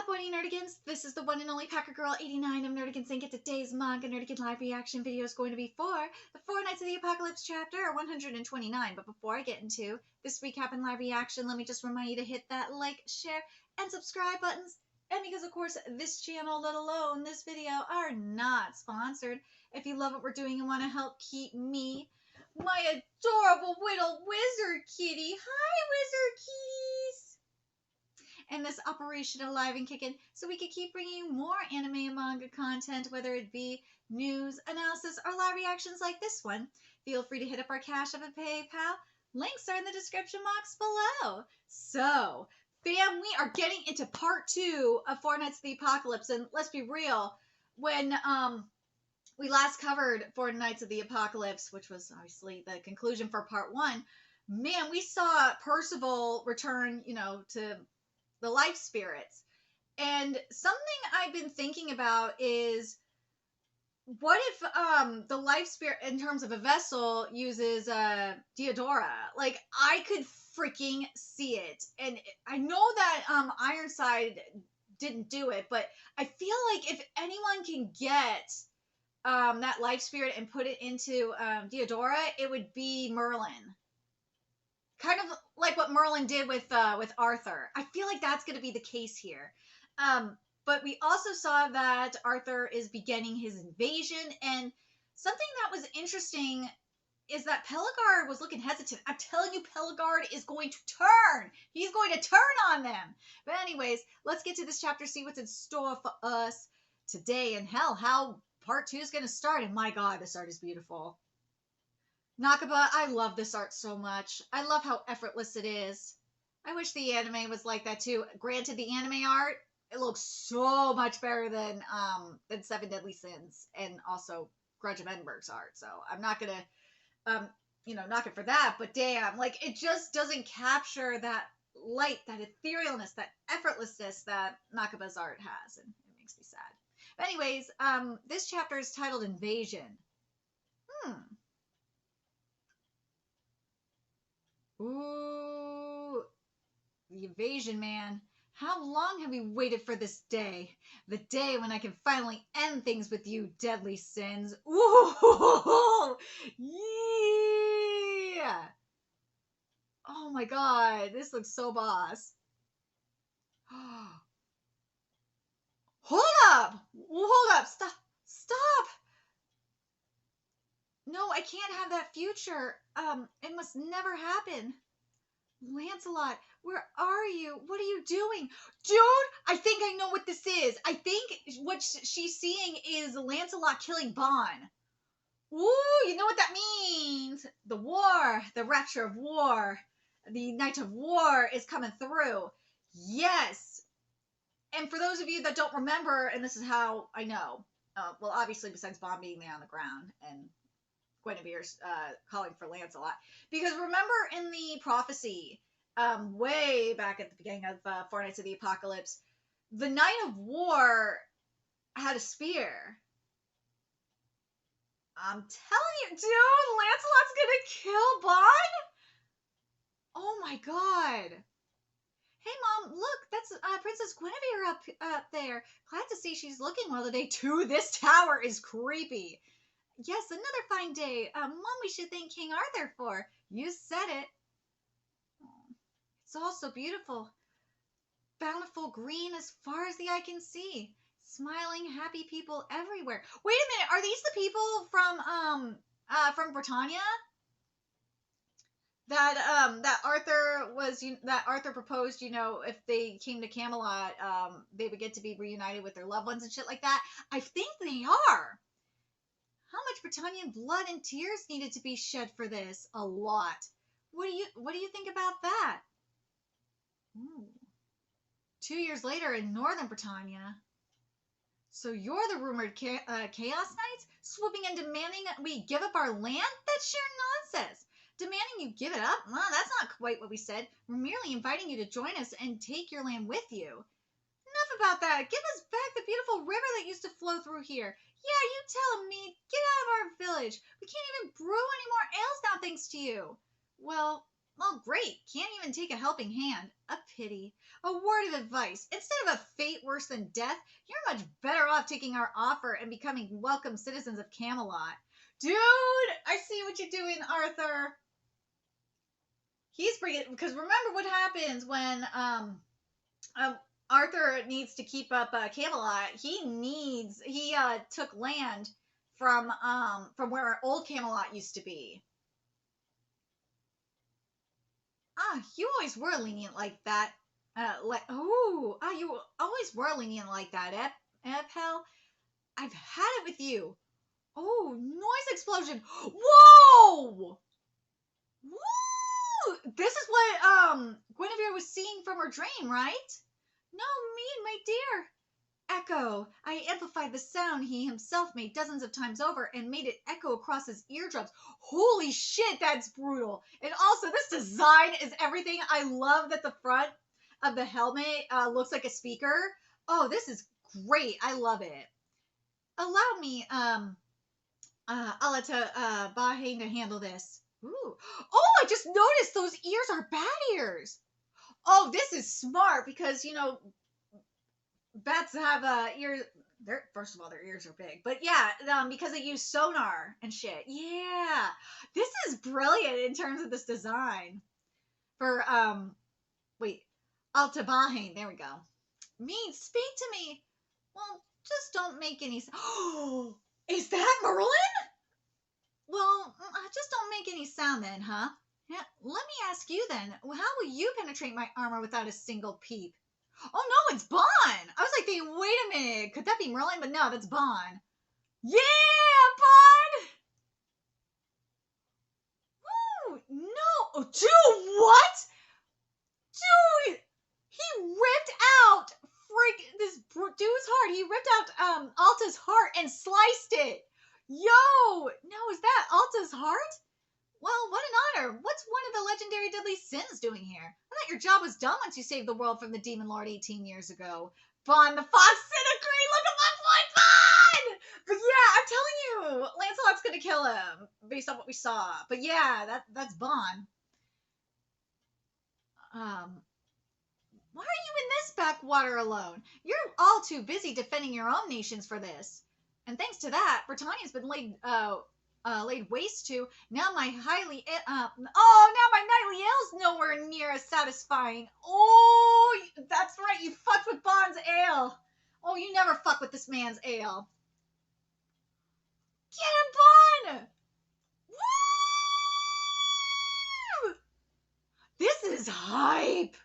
Bunny Nerdigans? This is the one and only Packer Girl 89 of Nerdigans Inc. Today's Manga Nerdigan live reaction video is going to be for the Four Nights of the Apocalypse chapter 129. But before I get into this recap and live reaction, let me just remind you to hit that like, share, and subscribe buttons. And because, of course, this channel, let alone this video, are not sponsored. If you love what we're doing and want to help keep me, my adorable little wizard kitty, hi wizard kitties, and this operation alive and kicking, so we could keep bringing you more anime and manga content, whether it be news, analysis, or live reactions like this one. Feel free to hit up our Cash App and PayPal. Links are in the description box below. So, fam, we are getting into part 2 of Four Nights of the Apocalypse, and let's be real, when we last covered Four Nights of the Apocalypse, which was obviously the conclusion for part 1, man, we saw Percival return, to the life spirits. And something I've been thinking about is, what if the life spirit, in terms of a vessel, uses Deodora? Like, I could freaking see it. And I know that Ironside didn't do it, but I feel like if anyone can get that life spirit and put it into Deodora, it would be Merlin. Kind of like what Merlin did with Arthur. I feel like that's going to be the case here. But we also saw that Arthur is beginning his invasion, and something that was interesting is that Pelagard was looking hesitant. I'm telling you, Pelagard is going to turn. He's going to turn on them. But anyways, let's get to this chapter, see what's in store for us today, and hell, how part 2 is going to start. And my God, this art is beautiful. Nakaba, I love this art so much. I love how effortless it is. I wish the anime was like that too. Granted, the anime art, it looks so much better than Seven Deadly Sins, and also Grudge of Edinburgh's art. So I'm not gonna knock it for that, but damn, like, it just doesn't capture that light, that etherealness, that effortlessness that Nakaba's art has, and it makes me sad. But anyways, this chapter is titled Invasion. Ooh, the invasion, man. How long have we waited for this day? The day when I can finally end things with you, Deadly Sins. Ooh, yeah. Oh my God, this looks so boss. Hold up! Stop! No, I can't have that future. It must never happen. Lancelot, where are you? What are you doing? Dude, I think I know what this is. I think what she's seeing is Lancelot killing Bon. Ooh, you know what that means. The war, the rapture of war, the night of war is coming through. Yes. And for those of you that don't remember, and this is how I know, well, obviously besides Bon being there on the ground and Guinevere's calling for Lancelot. Because remember in the prophecy, way back at the beginning of Four Nights of the Apocalypse, the Knight of War had a spear. I'm telling you, dude, Lancelot's gonna kill Bon? Oh my God. Hey, Mom, look, that's Princess Guinevere up there. Glad to see she's looking well today, too. This tower is creepy. Yes, another fine day. One we should thank King Arthur for. You said it. Oh, it's all so beautiful. Bountiful green as far as the eye can see. Smiling, happy people everywhere. Wait a minute, are these the people from Britannia? That Arthur proposed, if they came to Camelot, they would get to be reunited with their loved ones and shit like that. I think they are. How much Britannian blood and tears needed to be shed for this? A lot. What do you think about that? Ooh. 2 years later in northern Britannia. So you're the rumored Chaos Knights, swooping and demanding that we give up our land? That's sheer nonsense. Demanding you give it up? Well, that's not quite what we said. We're merely inviting you to join us and take your land with you. Enough about that. Give us back the beautiful river that used to flow through here. Yeah, you tell me. Get out of our village. We can't even brew any more ales now thanks to you. Well, Well, great. Can't even take a helping hand. A pity. A word of advice. Instead of a fate worse than death, you're much better off taking our offer and becoming welcome citizens of Camelot. Dude, I see what you're doing, Arthur. He's bringing, because remember what happens when Arthur needs to keep up Camelot. He took land from where old Camelot used to be. You always were lenient like that. You always were lenient like that, Ephel. I've had it with you. Oh, noise explosion. Whoa! Woo! This is what Guinevere was seeing from her dream, right? No, me and my dear. Echo. I amplified the sound he himself made dozens of times over and made it echo across his eardrums. Holy shit, that's brutal. And also, this design is everything. I love that the front of the helmet looks like a speaker. Oh, this is great. I love it. Allow me, Alata Bahane to handle this. Ooh. Oh, I just noticed those ears are bat ears. Oh, this is smart because, bats have ears. First of all, their ears are big, but yeah, because they use sonar and shit. Yeah, this is brilliant in terms of this design. For Altabahain. There we go. Mean, speak to me. Well, just don't make any. Oh, is that Merlin? Well, just don't make any sound then, huh? Yeah, let me ask you then. How will you penetrate my armor without a single peep? Oh no, it's Bon! I was like thinking, wait a minute, could that be Merlin? But no, that's Bon. Yeah, Bon! Woo! No! Oh, dude, what? Dude! He ripped out this dude's heart. He ripped out Alta's heart and sliced it. Yo! No, is that Alta's heart? Well, what an honor. What's one of the legendary deadly sins doing here? I thought your job was done once you saved the world from the Demon Lord 18 years ago. Bon the Fox Centigrade, look at my boy Bon! But yeah, I'm telling you, Lancelot's gonna kill him, based on what we saw. But yeah, that's Bon. Why are you in this backwater alone? You're all too busy defending your own nations for this. And thanks to that, Britannia's been laid waste to. Now my nightly ale's nowhere near as satisfying. Oh, that's right, you fucked with Bond's ale. Oh, you never fuck with this man's ale. Get him, Bond! Woo! This is hype.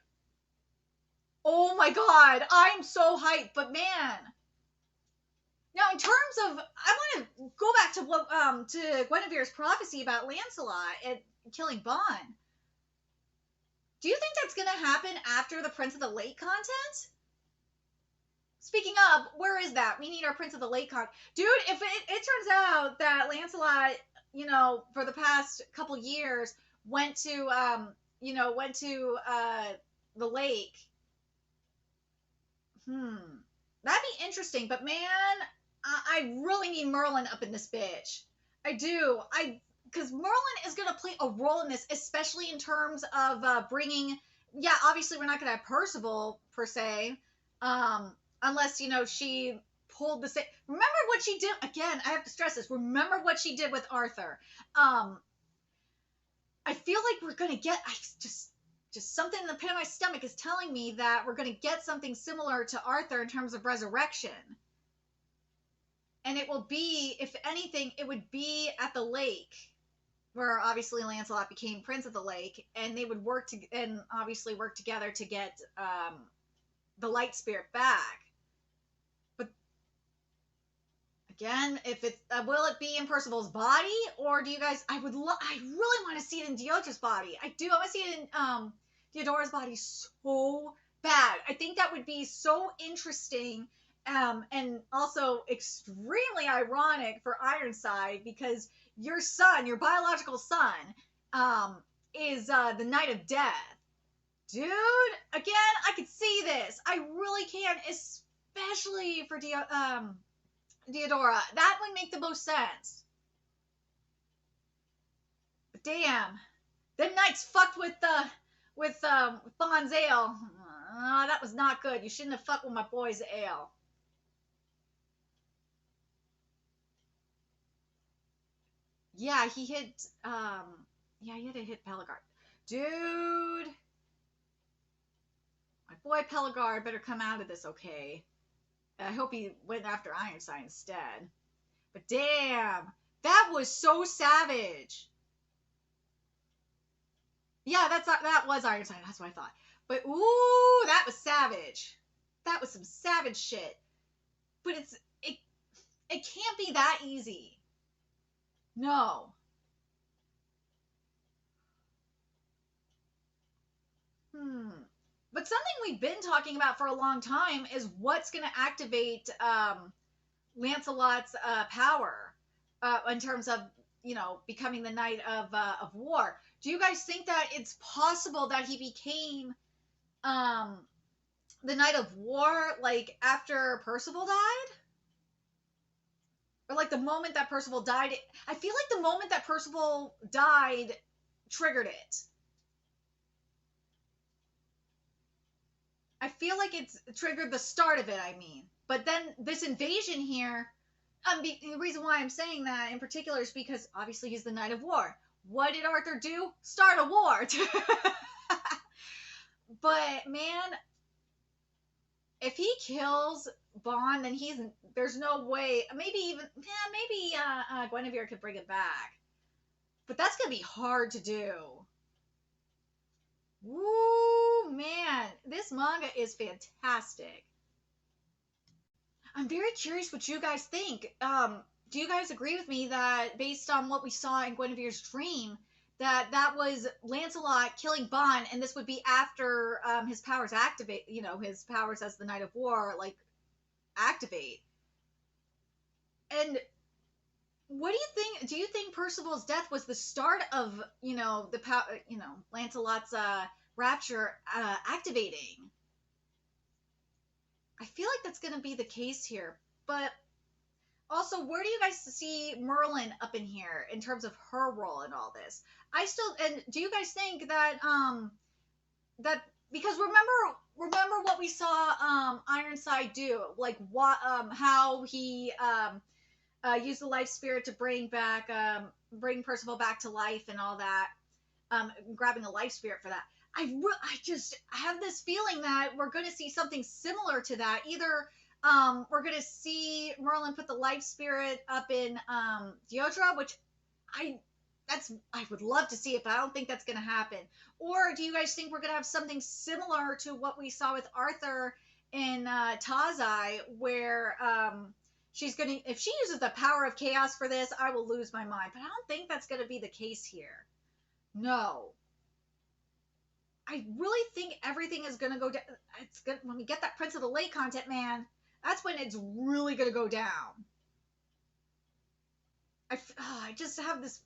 Oh my god, I'm so hyped, but man. Now, in terms of, I want to go back to what to Guinevere's prophecy about Lancelot and killing Bon. Do you think that's going to happen after the Prince of the Lake content? Speaking of, where is that? We need our Prince of the Lake content. Dude, if it turns out that Lancelot, for the past couple years went to the lake. That'd be interesting, but man, I really need Merlin up in this bitch. I do. Because Merlin is going to play a role in this, especially in terms of bringing. Yeah, obviously we're not going to have Percival per se, unless she pulled the same. Remember what she did again. I have to stress this. Remember what she did with Arthur. I feel like we're going to get. Just something in the pit of my stomach is telling me that we're going to get something similar to Arthur in terms of resurrection. And it will be, if anything, it would be at the lake, where obviously Lancelot became Prince of the Lake, and they would work together to get the Light Spirit back. But again, if it's will it be in Percival's body, or do you guys? I really want to see it in Diodra's body. I do. I want to see it in Theodora's body so bad. I think that would be so interesting. And also extremely ironic for Ironside, because your son, your biological son, is the Knight of Death. Dude, again, I could see this. I really can, especially for Theodora. That would make the most sense. But damn. Them knights fucked with Bond's ale. That was not good. You shouldn't have fucked with my boy's ale. Yeah, he hit. Yeah, he had to hit Pelagard. Dude, my boy Pelagard better come out of this okay. I hope he went after Ironside instead. But damn, that was so savage. Yeah, that was Ironside. That's what I thought. But ooh, that was savage. That was some savage shit. But it can't be that easy. No. Hmm. But something we've been talking about for a long time is what's going to activate Lancelot's power in terms of becoming the Knight of War. Do you guys think that it's possible that he became um, the Knight of War like after Percival died? Or like the moment that Percival died? I feel like the moment that Percival died triggered it. I feel like it's triggered the start of it, I mean. But then this invasion here, the reason why I'm saying that in particular is because obviously he's the Knight of War. What did Arthur do? Start a war. But man, if he kills Bond, then there's no way. Maybe Guinevere could bring it back, but that's gonna be hard to do. Woo, man, this manga is fantastic. I'm very curious what you guys think. Do you guys agree with me that based on what we saw in Guinevere's dream, that was Lancelot killing Bond, and this would be after his powers activate? His powers as the Knight of War activate. And what do you think? Do you think Percival's death was the start of the Lancelot's rapture activating? I feel like that's going to be the case here, but also, where do you guys see Merlin up in here in terms of her role in all this? And do you guys think that that because remember what we saw Ironside do, like what how he used the life spirit to bring Percival back to life and all that, grabbing a life spirit for that. I just have this feeling that we're going to see something similar to that. Either we're going to see Merlin put the life spirit up in Deirdre, which I would love to see it, but I don't think that's going to happen. Or do you guys think we're going to have something similar to what we saw with Arthur in Tazai, where if she uses the power of chaos for this, I will lose my mind. But I don't think that's going to be the case here. No. I really think everything is going to go down. When we get that Prince of the Lake content, man, that's when it's really going to go down. I just have this.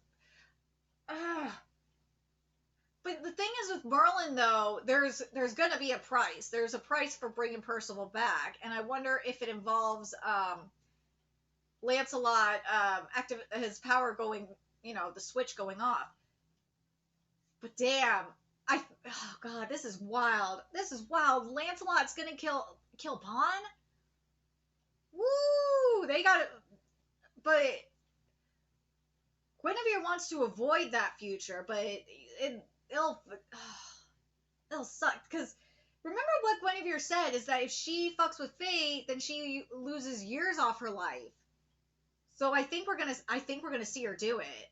But the thing is with Merlin, though, there's going to be a price. There's a price for bringing Percival back, and I wonder if it involves Lancelot his power going, the switch going off. But damn, oh god, this is wild. This is wild. Lancelot's gonna kill Bond. Woo! They got it, but Guinevere wants to avoid that future, but it'll suck because remember what Guinevere said is that if she fucks with fate, then she loses years off her life. So I think we're gonna see her do it.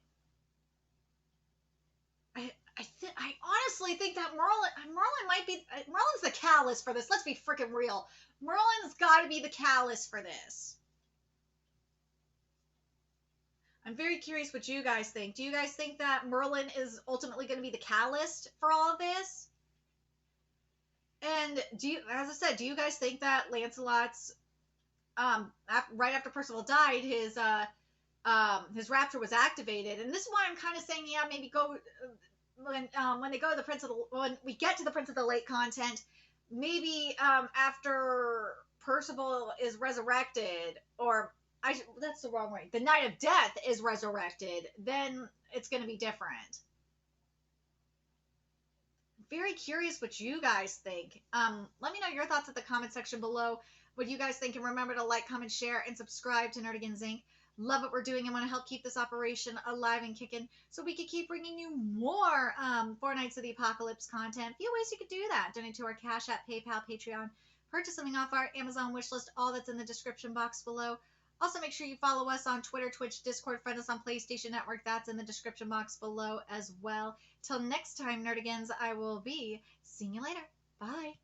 I honestly think that Merlin might be Merlin's the catalyst for this. Let's be freaking real. Merlin's got to be the catalyst for this. I'm very curious what you guys think. Do you guys think that Merlin is ultimately going to be the catalyst for all of this? And as I said, do you guys think that Lancelot's right after Percival died, his rapture was activated? And this is why I'm kind of saying, yeah, maybe go. When they go to when we get to the Prince of the Lake content, maybe after Percival is resurrected, or that's the wrong way. The Knight of Death is resurrected, then it's going to be different. very curious what you guys think. Let me know your thoughts at the comment section below. What you guys think, and remember to like, comment, share, and subscribe to Nerdigans Inc. Love what we're doing and want to help keep this operation alive and kicking so we can keep bringing you more Four Nights of the Apocalypse content. A few ways you could do that. Donate to our Cash App, PayPal, Patreon. Purchase something off our Amazon wishlist. All that's in the description box below. Also, make sure you follow us on Twitter, Twitch, Discord, friend us on PlayStation Network. That's in the description box below as well. Till next time, Nerdigans, I will be seeing you later. Bye.